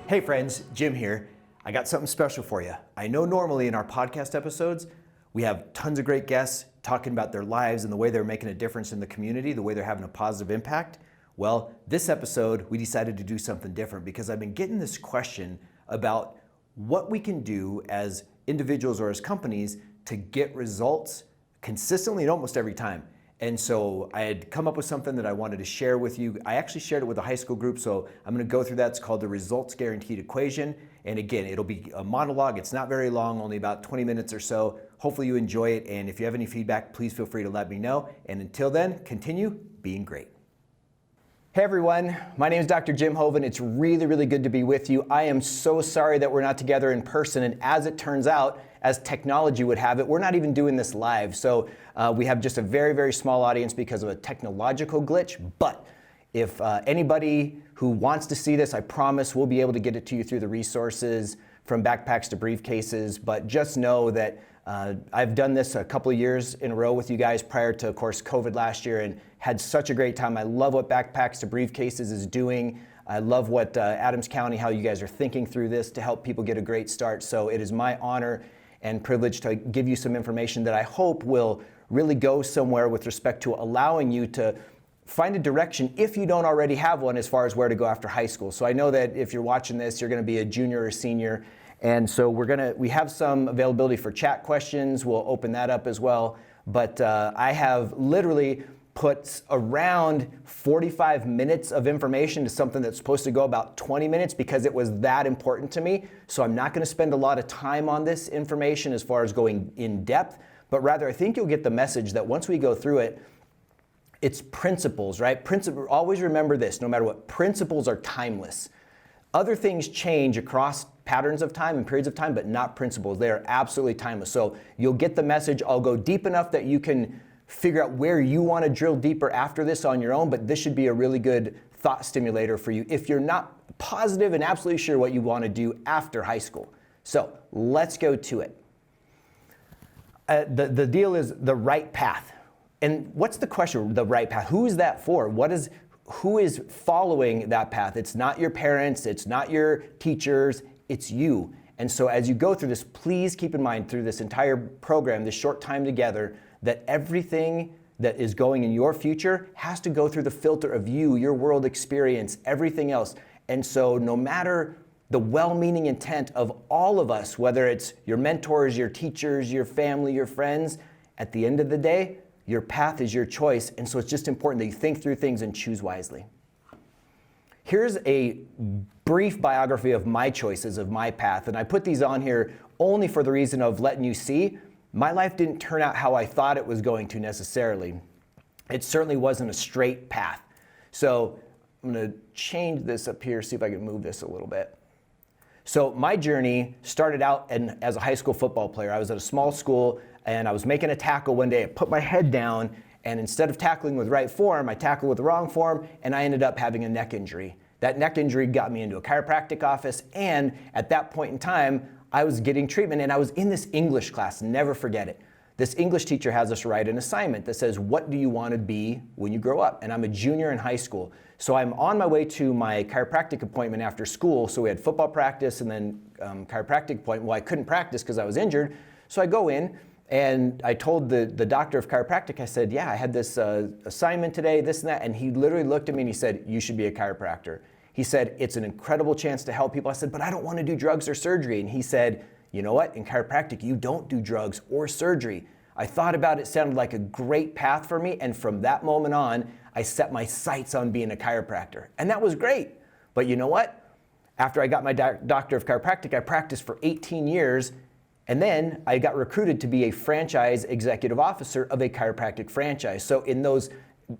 Hey friends, Jim here. I got something special for you. I know normally in our podcast episodes, we have tons of great guests talking about their lives and the way they're making a difference in the community, the way they're having a positive impact. Well, this episode, we decided to do something different because I've been getting this question about what we can do as individuals or as companies to get results consistently and almost every time. And so I had come up with something that I wanted to share with you. I actually shared it with a high school group, so I'm going to go through that. It's called the Results Guaranteed Equation. And again, it'll be a monologue. It's not very long, only about 20 minutes or so. Hopefully you enjoy it. And if you have any feedback, please feel free to let me know. And until then, continue being great. Hey everyone, my name is Dr. Jim Hoven. It's really good to be with you. I am so sorry that we're not together in person, and as it turns out, as technology would have it, we're not even doing this live. So we have just a very small audience because of a technological glitch, but if anybody who wants to see this, I promise we'll be able to get it to you through the resources from backpacks to briefcases, but just know that I've done this a couple of years in a row with you guys prior to, of course, COVID last year, and had such a great time. I love what Backpacks to Briefcases is doing. I love what Adams County, how you guys are thinking through this to help people get a great start. So it is my honor and privilege to give you some information that I hope will really go somewhere with respect to allowing you to find a direction if you don't already have one as far as where to go after high school. So I know that if you're watching this, you're going to be a junior or senior. And so we have some availability for chat questions. We'll open that up as well. But I have literally put around 45 minutes of information to something that's supposed to go about 20 minutes because it was that important to me. So I'm not going to spend a lot of time on this information as far as going in depth, but rather I think you'll get the message that once we go through it, it's principles, right? Always remember this, no matter what, principles are timeless. Other things change across patterns of time and periods of time, but not principles. They are absolutely timeless. So you'll get the message. I'll go deep enough that you can figure out where you want to drill deeper after this on your own, but this should be a really good thought stimulator for you if you're not positive and absolutely sure what you want to do after high school. So let's go to it. The deal is the right path. And what's the question, the right path? Who is that for? Who is following that path? It's not your parents, it's not your teachers, it's you. And so as you go through this, please keep in mind through this entire program, this short time together, that everything that is going in your future has to go through the filter of you, your world experience, everything else. And so no matter the well-meaning intent of all of us, whether it's your mentors, your teachers, your family, your friends, at the end of the day, your path is your choice. And so it's just important that you think through things and choose wisely. Here's a brief biography of my choices, of my path. And I put these on here only for the reason of letting you see my life didn't turn out how I thought it was going to necessarily. It certainly wasn't a straight path. So I'm going to change this up here, see if I can move this a little bit. So my journey started out as a high school football player. I was at a small school and I was making a tackle one day. I put my head down and instead of tackling with right form, I tackled with the wrong form and I ended up having a neck injury. That neck injury got me into a chiropractic office, and at that point in time, I was getting treatment and I was in this English class, never forget it. This English teacher has us write an assignment that says, what do you want to be when you grow up? And I'm a junior in high school. So I'm on my way to my chiropractic appointment after school. So we had football practice and then chiropractic appointment. Well, I couldn't practice because I was injured. So I go in and I told the doctor of chiropractic, I said, yeah, I had this assignment today, this and that. And he literally looked at me and he said, you should be a chiropractor. He said, it's an incredible chance to help people. I said, but I don't want to do drugs or surgery. And he said, you know what? In chiropractic, you don't do drugs or surgery. I thought about it, sounded like a great path for me. And from that moment on, I set my sights on being a chiropractor. And that was great. But you know what? After I got my doctor of chiropractic, I practiced for 18 years. And then I got recruited to be a franchise executive officer of a chiropractic franchise. So in those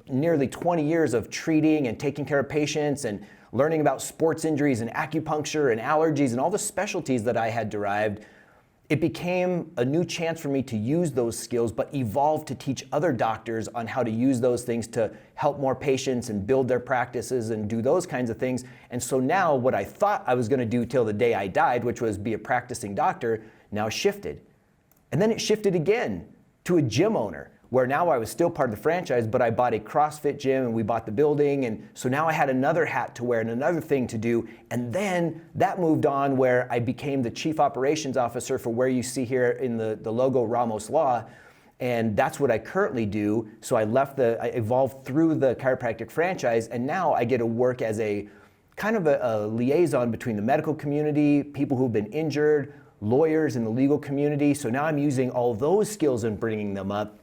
nearly 20 years of treating and taking care of patients and learning about sports injuries and acupuncture and allergies and all the specialties that I had derived, it became a new chance for me to use those skills, but evolve to teach other doctors on how to use those things to help more patients and build their practices and do those kinds of things. And so now what I thought I was going to do till the day I died, which was be a practicing doctor, now shifted. And then it shifted again to a gym owner. where now I was still part of the franchise, but I bought a CrossFit gym and we bought the building. And so now I had another hat to wear and another thing to do. And then that moved on where I became the chief operations officer for where you see here in the logo Ramos Law. And that's what I currently do. So I evolved through the chiropractic franchise, and now I get to work as a kind of a liaison between the medical community, people who've been injured, lawyers in the legal community. So now I'm using all those skills and bringing them up.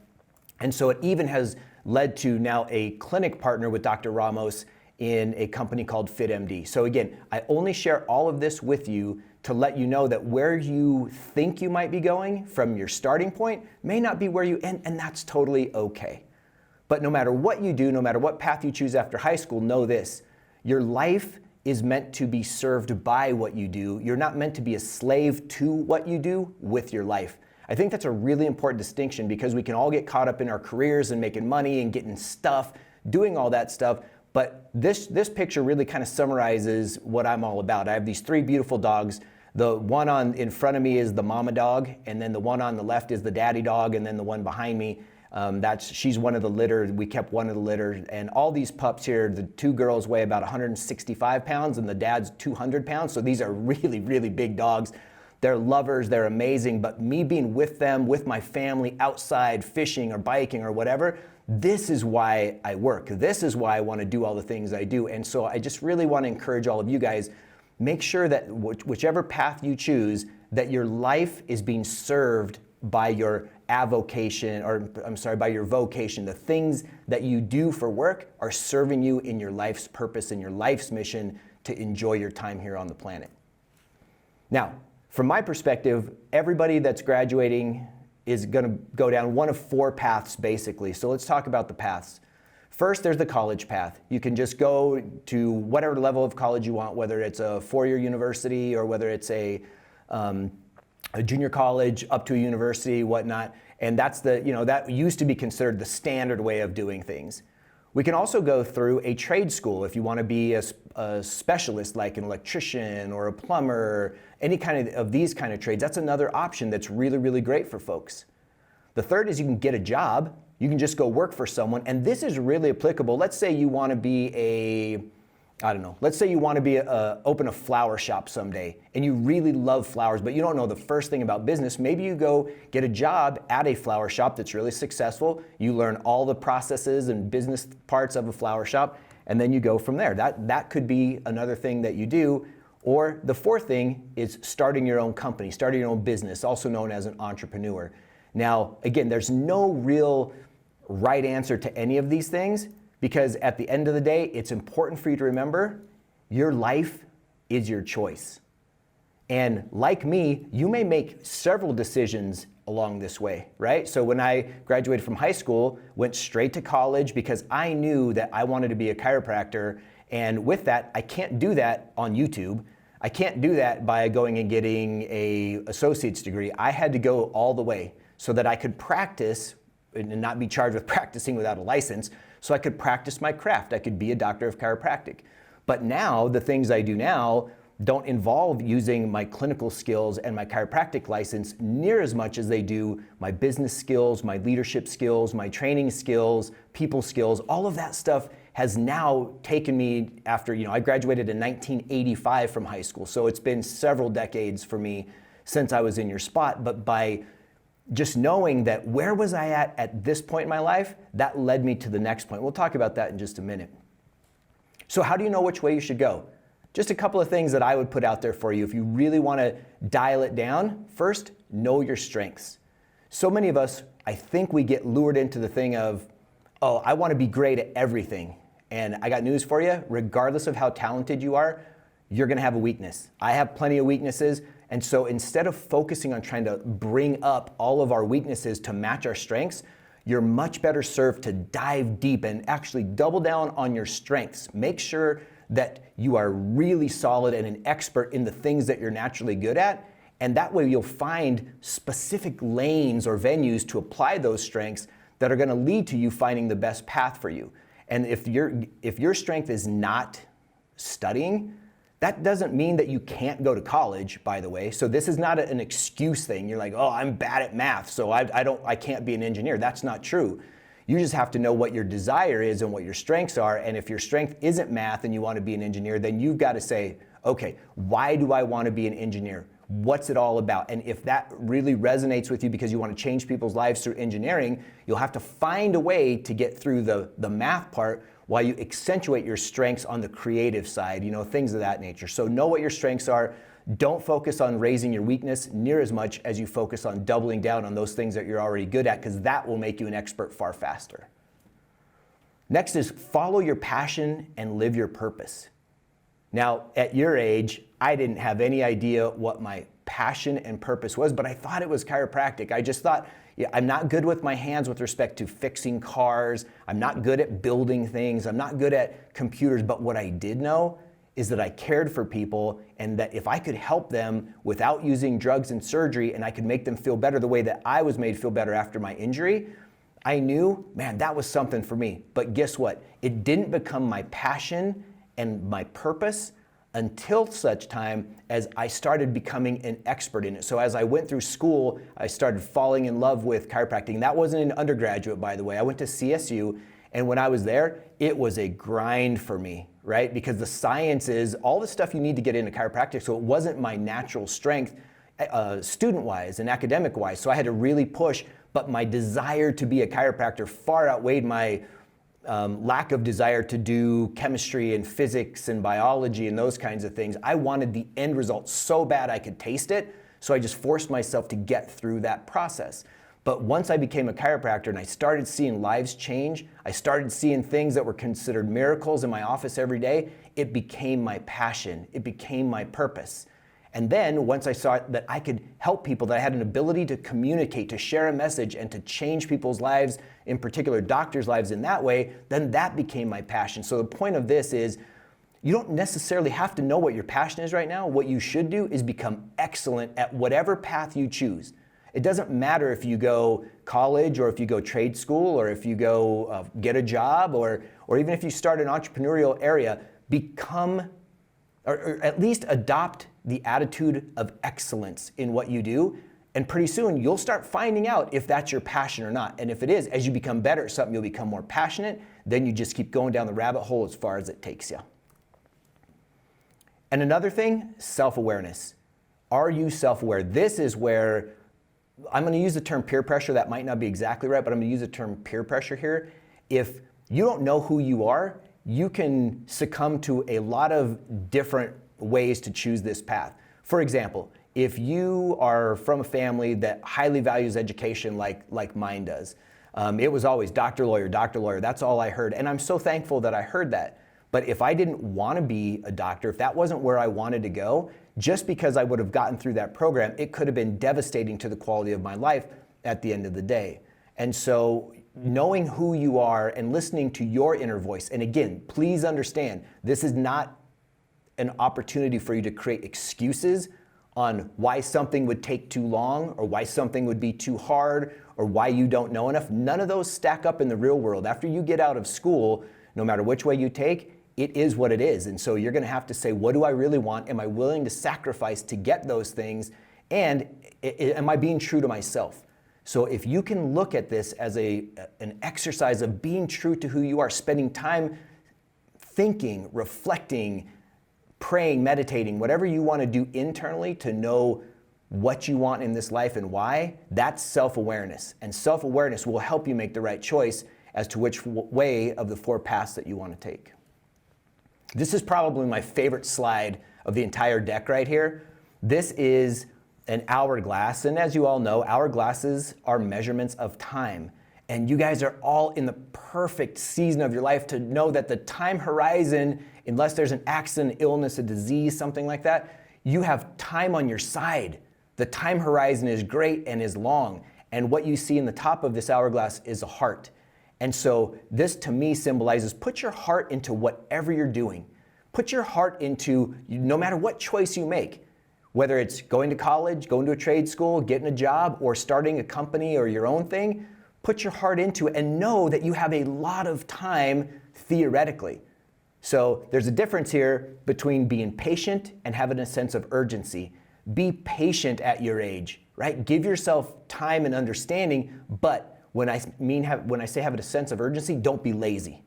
And so it even has led to now a clinic partner with Dr. Ramos in a company called FitMD. So again, I only share all of this with you to let you know that where you think you might be going from your starting point may not be where you end, and that's totally okay. But no matter what you do, no matter what path you choose after high school, know this: your life is meant to be served by what you do. You're not meant to be a slave to what you do with your life. I think that's a really important distinction, because we can all get caught up in our careers and making money and getting stuff, doing all that stuff. But this picture really kind of summarizes what I'm all about. I have these 3 beautiful dogs. The one in front of me is the mama dog, and then the one on the left is the daddy dog, and then the one behind me, she's one of the litter. We kept one of the litter, and all these pups here, the 2 girls weigh about 165 pounds and the dad's 200 pounds. So these are really, really big dogs. They're lovers, they're amazing, but me being with them, with my family, outside fishing or biking or whatever, this is why I work. This is why I want to do all the things I do. And so I just really want to encourage all of you guys, make sure that whichever path you choose, that your life is being served by your avocation, by your vocation. The things that you do for work are serving you in your life's purpose and your life's mission to enjoy your time here on the planet. Now, from my perspective, everybody that's graduating is going to go down one of 4 paths, basically. So let's talk about the paths. First, there's the college path. You can just go to whatever level of college you want, whether it's a 4-year university or whether it's a junior college up to a university, whatnot. And that's that used to be considered the standard way of doing things. We can also go through a trade school if you want to be a specialist, like an electrician or a plumber, any kind of these kind of trades. That's another option that's really, really great for folks. The third is you can get a job. You can just go work for someone, and this is really applicable. Let's say you want to be let's say you want to open a flower shop someday, and you really love flowers, but you don't know the first thing about business. Maybe you go get a job at a flower shop that's really successful. You learn all the processes and business parts of a flower shop, and then you go from there. That could be another thing that you do. Or the fourth thing is starting your own company, starting your own business, also known as an entrepreneur. Now, again, there's no real right answer to any of these things, because at the end of the day, it's important for you to remember your life is your choice. And like me, you may make several decisions along this way, right? So when I graduated from high school, went straight to college because I knew that I wanted to be a chiropractor. And with that, I can't do that on YouTube. I can't do that by going and getting an associate's degree. I had to go all the way so that I could practice and not be charged with practicing without a license, so I could practice my craft. I could be a doctor of chiropractic. But now, the things I do now don't involve using my clinical skills and my chiropractic license near as much as they do my business skills, my leadership skills, my training skills, people skills. All of that stuff has now taken me after, I graduated in 1985 from high school. So it's been several decades for me since I was in your spot. But by just knowing that where was I at this point in my life, that led me to the next point. We'll talk about that in just a minute. So how do you know which way you should go? Just a couple of things that I would put out there for you if you really want to dial it down. First, know your strengths. So many of us, I think we get lured into the thing of, oh, I want to be great at everything. And I got news for you, regardless of how talented you are, you're going to have a weakness. I have plenty of weaknesses. And so instead of focusing on trying to bring up all of our weaknesses to match our strengths, you're much better served to dive deep and actually double down on your strengths. Make sure that you are really solid and an expert in the things that you're naturally good at. And that way you'll find specific lanes or venues to apply those strengths that are going to lead to you finding the best path for you. And if your strength is not studying, That doesn't mean that you can't go to college, by the way. So this is not an excuse thing. You're like, oh, I'm bad at math, so I can't be an engineer. That's not true. You just have to know what your desire is and what your strengths are. And if your strength isn't math and you want to be an engineer, then you've got to say, okay, why do I want to be an engineer? What's it all about? And if that really resonates with you because you want to change people's lives through engineering, you'll have to find a way to get through the math part while you accentuate your strengths on the creative side, things of that nature. So know what your strengths are. Don't focus on raising your weakness near as much as you focus on doubling down on those things that you're already good at, because that will make you an expert far faster. Next is follow your passion and live your purpose. Now, at your age, I didn't have any idea what my passion and purpose was, but I thought it was chiropractic. I just thought, I'm not good with my hands with respect to fixing cars. I'm not good at building things. I'm not good at computers. But what I did know is that I cared for people, and that if I could help them without using drugs and surgery, and I could make them feel better the way that I was made feel better after my injury, I knew, man, that was something for me. But guess what? It didn't become my passion and my purpose until such time as I started becoming an expert in it. So as I went through school, I started falling in love with chiropractic. And that wasn't an undergraduate, by the way. I went to CSU, and when I was there, it was a grind for me, right? Because the science is all the stuff you need to get into chiropractic, so it wasn't my natural strength student-wise and academic-wise. So I had to really push, but my desire to be a chiropractor far outweighed my lack of desire to do chemistry and physics and biology and those kinds of things. I wanted the end result so bad I could taste it, so I just forced myself to get through that process. But once I became a chiropractor and I started seeing lives change, I started seeing things that were considered miracles in my office every day, it became my passion. It became my purpose. And then once I saw that I could help people, that I had an ability to communicate, to share a message, and to change people's lives, in particular doctors' lives in that way, then that became my passion. So the point of this is, you don't necessarily have to know what your passion is right now. What you should do is become excellent at whatever path you choose. It doesn't matter if you go college, or if you go trade school, or if you go get a job, or even if you start an entrepreneurial area, become, or at least adopt the attitude of excellence in what you do. And pretty soon you'll start finding out if that's your passion or not. And if it is, as you become better at something, you'll become more passionate. Then you just keep going down the rabbit hole as far as it takes you. And another thing, self-awareness. Are you self-aware? This is where I'm going to use the term peer pressure. That might not be exactly right, but I'm going to use the term peer pressure here. If you don't know who you are, you can succumb to a lot of different ways to choose this path. For example, if you are from a family that highly values education like mine does, it was always doctor, lawyer, that's all I heard. And I'm so thankful that I heard that. But if I didn't want to be a doctor, if that wasn't where I wanted to go, just because I would have gotten through that program, it could have been devastating to the quality of my life at the end of the day. And so knowing who you are and listening to your inner voice, and again, please understand, this is not an opportunity for you to create excuses on why something would take too long, or why something would be too hard, or why you don't know enough. None of those stack up in the real world. After you get out of school, no matter which way you take, it is what it is. And so you're going to have to say, what do I really want? Am I willing to sacrifice to get those things? And am I being true to myself? So if you can look at this as an exercise of being true to who you are, spending time thinking, reflecting, praying, meditating, whatever you want to do internally to know what you want in this life and why, that's self-awareness. And self-awareness will help you make the right choice as to which way of the four paths that you want to take. This is probably my favorite slide of the entire deck right here. This is an hourglass, and as you all know, hourglasses are measurements of time. And you guys are all in the perfect season of your life to know that the time horizon, unless there's an accident, illness, a disease, something like that, you have time on your side. The time horizon is great and is long. And what you see in the top of this hourglass is a heart. And so this to me symbolizes, put your heart into whatever you're doing. Put your heart into, no matter what choice you make, whether it's going to college, going to a trade school, getting a job, or starting a company or your own thing, put your heart into it and know that you have a lot of time theoretically. So there's a difference here between being patient and having a sense of urgency. Be patient at your age, right? Give yourself time and understanding, but when I say having a sense of urgency, don't be lazy.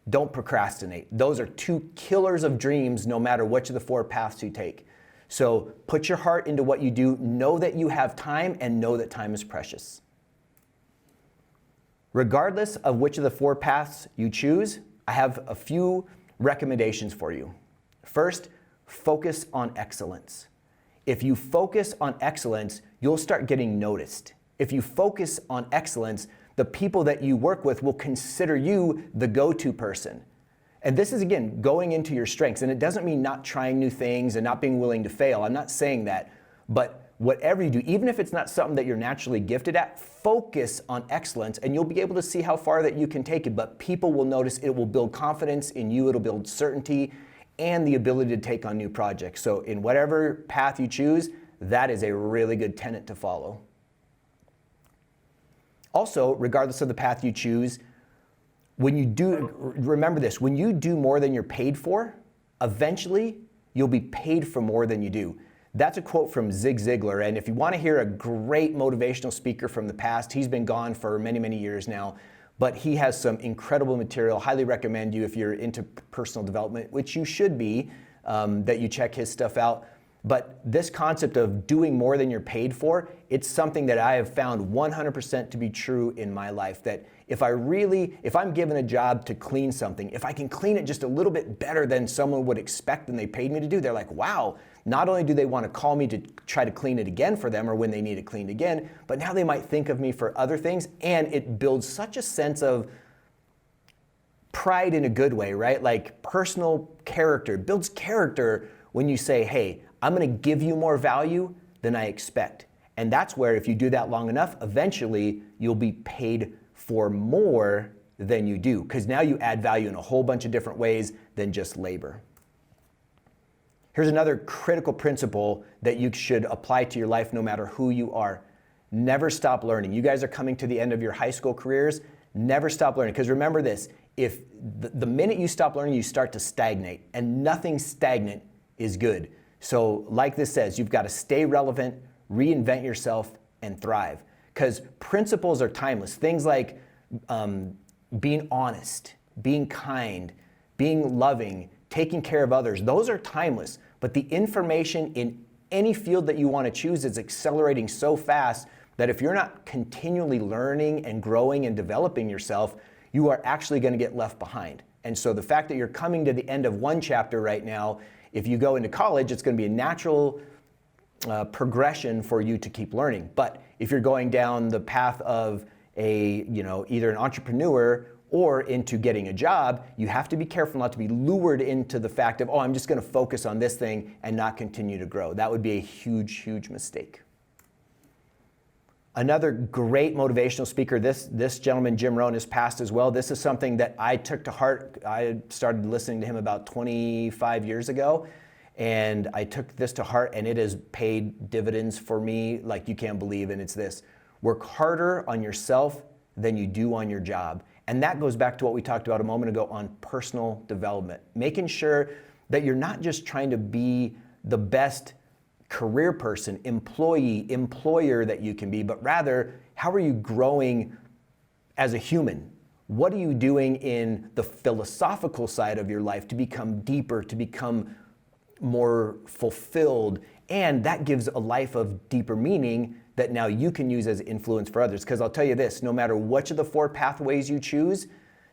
Don't procrastinate. Those are two killers of dreams no matter which of the four paths you take. So put your heart into what you do, know that you have time, and know that time is precious. Regardless of which of the four paths you choose, I have a few recommendations for you. First, focus on excellence. If you focus on excellence, you'll start getting noticed. If you focus on excellence, the people that you work with will consider you the go-to person. And this is, again, going into your strengths. And it doesn't mean not trying new things and not being willing to fail. I'm not saying that. But whatever you do, even if it's not something that you're naturally gifted at, focus on excellence and you'll be able to see how far that you can take it. But people will notice. It will build confidence in you. It'll build certainty and the ability to take on new projects. So in whatever path you choose, that is a really good tenet to follow. Also, regardless of the path you choose, remember this, when you do more than you're paid for, eventually you'll be paid for more than you do. That's a quote from Zig Ziglar, and if you want to hear a great motivational speaker from the past, he's been gone for many, many years now, but he has some incredible material. Highly recommend you if you're into personal development, which you should be, that you check his stuff out. But this concept of doing more than you're paid for, it's something that I have found 100% to be true in my life, that if I'm given a job to clean something, if I can clean it just a little bit better than someone would expect and they paid me to do, they're like, wow, not only do they want to call me to try to clean it again for them or when they need it cleaned again, but now they might think of me for other things, and it builds such a sense of pride in a good way, right? Like personal character, it builds character when you say, hey, I'm going to give you more value than I expect. And that's where if you do that long enough, eventually you'll be paid for more than you do, because now you add value in a whole bunch of different ways than just labor. Here's another critical principle that you should apply to your life no matter who you are. Never stop learning. You guys are coming to the end of your high school careers. Never stop learning, because remember this, if the minute you stop learning, you start to stagnate, and nothing stagnant is good. So like this says, you've got to stay relevant, reinvent yourself, and thrive. Because principles are timeless. Things like being honest, being kind, being loving, taking care of others, those are timeless. But the information in any field that you want to choose is accelerating so fast that if you're not continually learning and growing and developing yourself, you are actually going to get left behind. And so the fact that you're coming to the end of one chapter right now, if you go into college, it's going to be a natural progression for you to keep learning. But if you're going down the path of either an entrepreneur or into getting a job, you have to be careful not to be lured into the fact of, I'm just going to focus on this thing and not continue to grow. That would be a huge, huge mistake. Another great motivational speaker, this gentleman, Jim Rohn, has passed as well. This is something that I took to heart. I started listening to him about 25 years ago, and I took this to heart, and it has paid dividends for me like you can't believe, and it's this: work harder on yourself than you do on your job. And that goes back to what we talked about a moment ago on personal development, making sure that you're not just trying to be the best career person, employee, employer that you can be, but rather, how are you growing as a human? What are you doing in the philosophical side of your life to become deeper, to become more fulfilled? And that gives a life of deeper meaning that now you can use as influence for others. Because I'll tell you this, no matter which of the four pathways you choose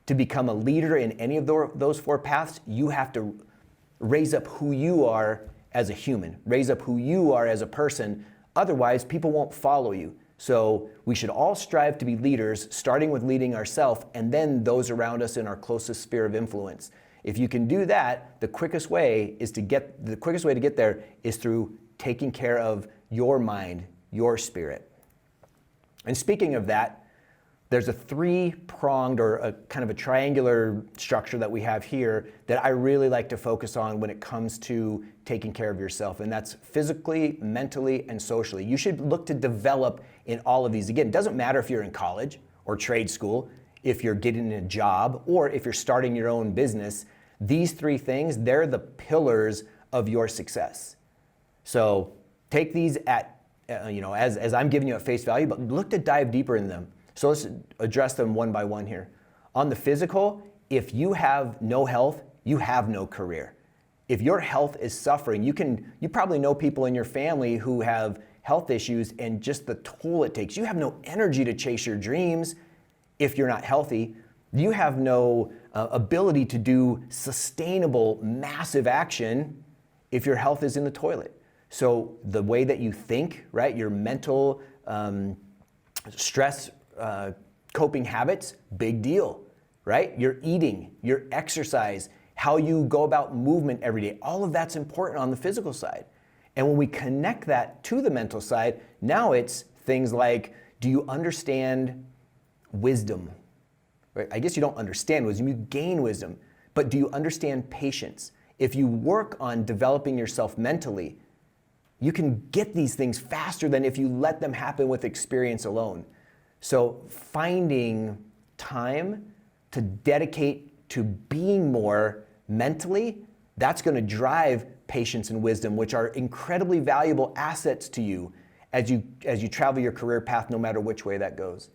to become a leader in any of those four paths, you have to raise up who you are as a human, raise up who you are as a person. Otherwise, people won't follow you. So we should all strive to be leaders, starting with leading ourselves and then those around us in our closest sphere of influence. If you can do that, the quickest way to get there is through taking care of your mind, your spirit. And speaking of that, there's a three-pronged or a kind of a triangular structure that we have here that I really like to focus on when it comes to taking care of yourself, and that's physically, mentally, and socially. You should look to develop in all of these. Again, it doesn't matter if you're in college or trade school, if you're getting a job, or if you're starting your own business. These three things, they're the pillars of your success. So take these at, as I'm giving you at face value, but look to dive deeper in them. So let's address them one by one here. On the physical, if you have no health, you have no career. If your health is suffering, you probably know people in your family who have health issues, and just the toll it takes. You have no energy to chase your dreams if you're not healthy. You have no ability to do sustainable, massive action if your health is in the toilet. So the way that you think, right, your mental stress coping habits, big deal, right? Your eating, your exercise, how you go about movement every day, all of that's important on the physical side. And when we connect that to the mental side, now it's things like, do you understand wisdom? Right? I guess you don't understand wisdom, you gain wisdom. But do you understand patience? If you work on developing yourself mentally, you can get these things faster than if you let them happen with experience alone. So finding time to dedicate to being more mentally, that's going to drive patience and wisdom, which are incredibly valuable assets to you as you travel your career path, no matter which way that goes.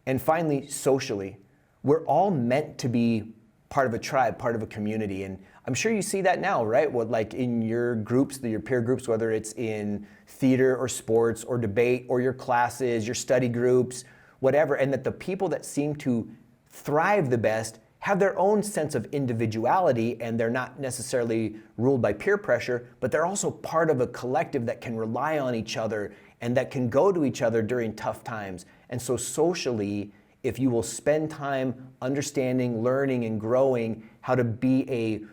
And finally, socially, we're all meant to be part of a tribe, part of a community. And I'm sure you see that now, right? Like in your groups, your peer groups, whether it's in theater or sports or debate or your classes, your study groups, whatever, and that the people that seem to thrive the best have their own sense of individuality, and they're not necessarily ruled by peer pressure, but they're also part of a collective that can rely on each other and that can go to each other during tough times. And so socially, if you will spend time understanding, learning, and growing how to be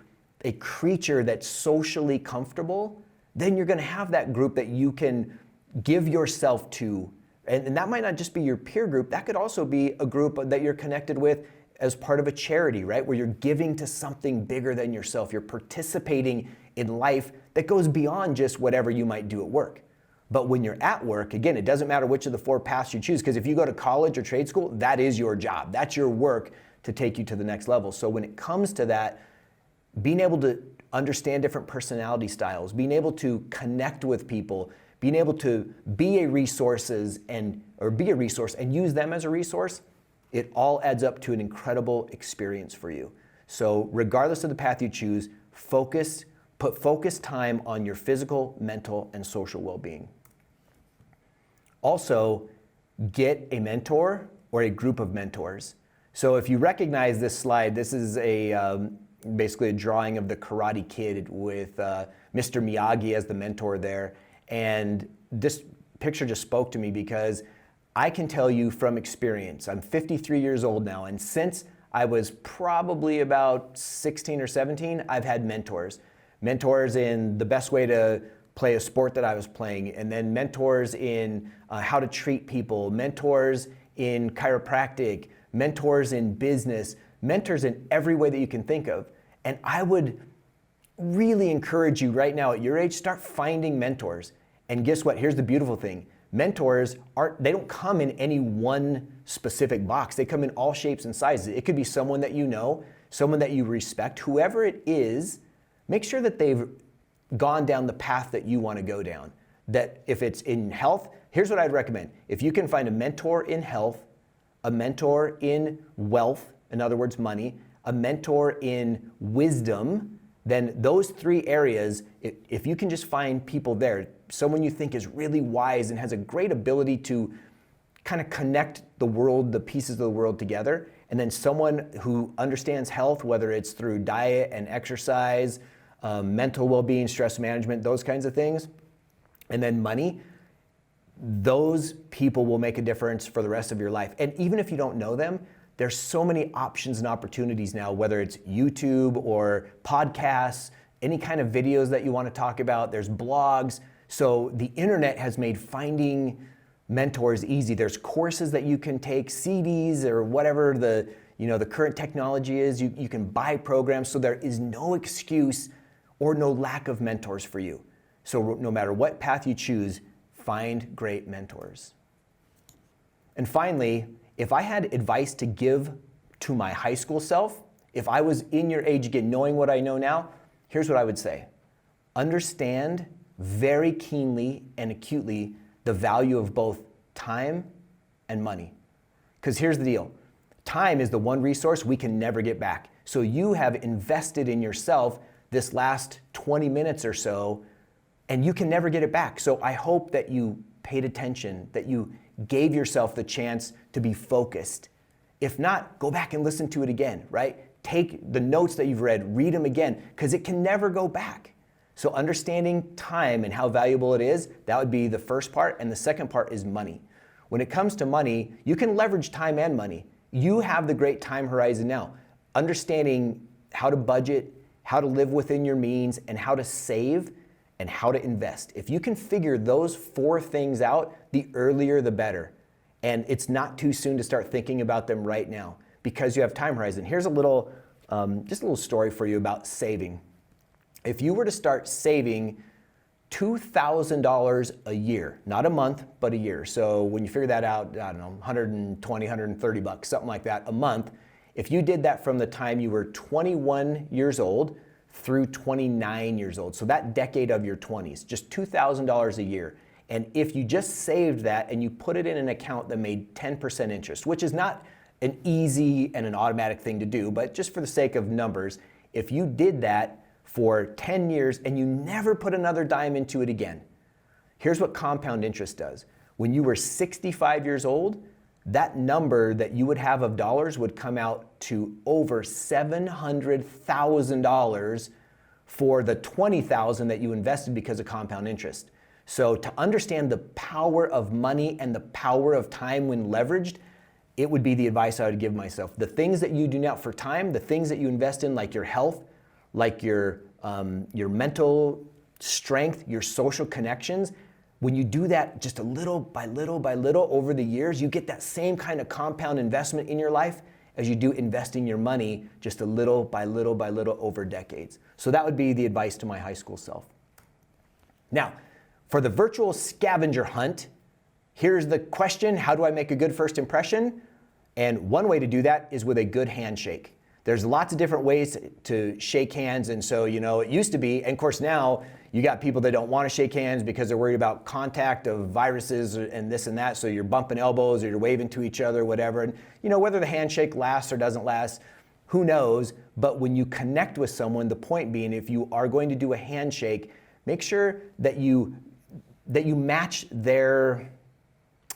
a creature that's socially comfortable, then you're gonna have that group that you can give yourself to. And that might not just be your peer group, that could also be a group that you're connected with as part of a charity, right? Where you're giving to something bigger than yourself. You're participating in life that goes beyond just whatever you might do at work. But when you're at work, again, it doesn't matter which of the four paths you choose, because if you go to college or trade school, that is your job. That's your work to take you to the next level. So when it comes to that, being able to understand different personality styles, being able to connect with people, being able to be a resource and use them as a resource, it all adds up to an incredible experience for you. So regardless of the path you choose, put focused time on your physical, mental, and social well-being. Also, get a mentor or a group of mentors. So if you recognize this slide, this is basically a drawing of the Karate Kid with Mr. Miyagi as the mentor there. And this picture just spoke to me because I can tell you from experience, I'm 53 years old now, and since I was probably about 16 or 17, I've had mentors. Mentors in the best way to play a sport that I was playing, and then mentors in how to treat people, mentors in chiropractic, mentors in business, mentors in every way that you can think of. And I would really encourage you right now at your age, start finding mentors. And guess what? Here's the beautiful thing. Mentors they don't come in any one specific box. They come in all shapes and sizes. It could be someone that you know, someone that you respect, whoever it is. Make sure that they've gone down the path that you want to go down. That if it's in health, here's what I'd recommend. If you can find a mentor in health, a mentor in wealth, in other words, money, a mentor in wisdom, then those three areas, if you can just find people there, someone you think is really wise and has a great ability to kind of connect the world, the pieces of the world together, and then someone who understands health, whether it's through diet and exercise, mental well-being, stress management, those kinds of things, and then money, those people will make a difference for the rest of your life. And even if you don't know them, there's so many options and opportunities now, whether it's YouTube or podcasts, any kind of videos that you want to talk about, there's blogs. So the internet has made finding mentors easy. There's courses that you can take, CDs or whatever the current technology is. You can buy programs, so there is no excuse or no lack of mentors for you. So no matter what path you choose, find great mentors. And finally, if I had advice to give to my high school self, If I was in your age again, knowing what I know now, here's what I would say. Understand very keenly and acutely the value of both time and money. Because here's the deal. Time is the one resource we can never get back. So you have invested in yourself this last 20 minutes or so, and you can never get it back. So I hope that you paid attention, that you gave yourself the chance to be focused. If not, go back and listen to it again, right? Take the notes that you've read, read them again, because it can never go back. So understanding time and how valuable it is, that would be the first part. And the second part is money. When it comes to money, you can leverage time and money. You have the great time horizon now. Understanding how to budget, how to live within your means, and how to save and how to invest. If you can figure those 4 things out, the earlier the better. And it's not too soon to start thinking about them right now because you have time horizon. Here's a little, just a little story for you about saving. If you were to start saving $2,000 a year, not a month, but a year. So when you figure that out, I don't know, 120, 130 bucks, something like that a month. If you did that from the time you were 21 years old through 29 years old, so that decade of your 20s, just $2,000 a year. And if you just saved that and you put it in an account that made 10% interest, which is not an easy and an automatic thing to do, but just for the sake of numbers, if you did that for 10 years and you never put another dime into it again, here's what compound interest does. When you were 65 years old, that number that you would have of dollars would come out to over $700,000 for the $20,000 that you invested because of compound interest. So to understand the power of money and the power of time when leveraged, it would be the advice I would give myself. The things that you do now for time, the things that you invest in, like your health, like your mental strength, your social connections, when you do that just a little by little by little over the years, you get that same kind of compound investment in your life as you do investing your money just a little by little by little over decades. So that would be the advice to my high school self. Now, for the virtual scavenger hunt, here's the question: how do I make a good first impression? And one way to do that is with a good handshake. There's lots of different ways to shake hands, and so, it used to be, and of course now, you got people that don't want to shake hands because they're worried about contact of viruses and this and that, so you're bumping elbows or you're waving to each other, whatever. And whether the handshake lasts or doesn't last, who knows? But when you connect with someone, the point being, if you are going to do a handshake, make sure that you match their,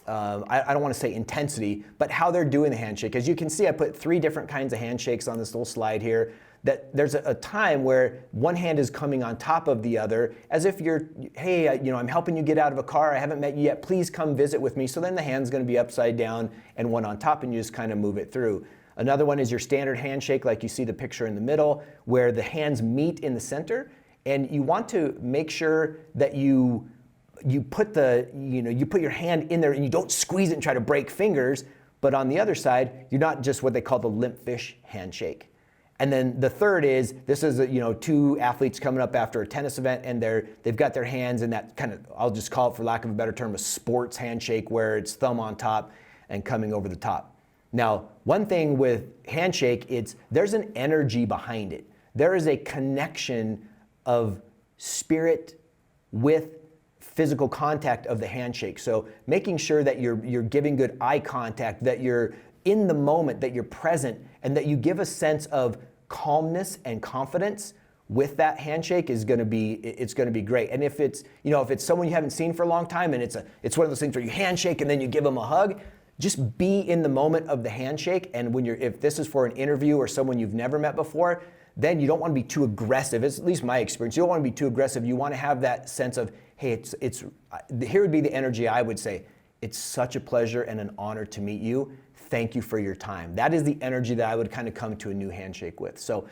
I don't want to say intensity, but how they're doing the handshake. As you can see, I put 3 different kinds of handshakes on this little slide here. That there's a time where one hand is coming on top of the other, as if you're, hey, I'm helping you get out of a car, I haven't met you yet, please come visit with me. So then the hand's going to be upside down and one on top, and you just kind of move it through. Another one is your standard handshake, like you see the picture in the middle, where the hands meet in the center, and you want to make sure that you put your hand in there and you don't squeeze it and try to break fingers, but on the other side, you're not just what they call the limp fish handshake. And then the third is, this is 2 athletes coming up after a tennis event, and they've got their hands in that kind of, I'll just call it, for lack of a better term, a sports handshake, where it's thumb on top and coming over the top. Now, one thing with handshake, there's an energy behind it. There is a connection of spirit with physical contact of the handshake. So making sure that you're giving good eye contact, that you're in the moment, that you're present, and that you give a sense of calmness and confidence with that handshake it's going to be great. And if it's someone you haven't seen for a long time, and it's one of those things where you handshake and then you give them a hug, just be in the moment of the handshake. And if this is for an interview or someone you've never met before, then you don't want to be too aggressive. It's at least my experience. You don't want to be too aggressive. You want to have that sense of, hey, here would be the energy I would say. It's such a pleasure and an honor to meet you. Thank you for your time. That is the energy that I would kind of come to a new handshake with. So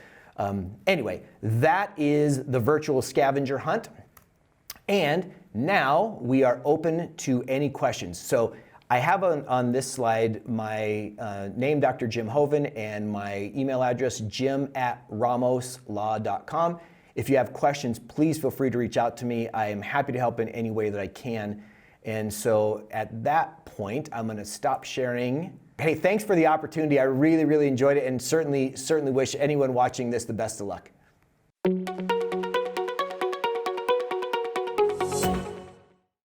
anyway, that is the virtual scavenger hunt. And now we are open to any questions. So I have on this slide my name, Dr. Jim Hoven, and my email address, jim@ramoslaw.com. If you have questions, please feel free to reach out to me. I am happy to help in any way that I can. And so at that point, I'm going to stop sharing Hey, thanks for the opportunity. I really, really enjoyed it, and certainly wish anyone watching this the best of luck.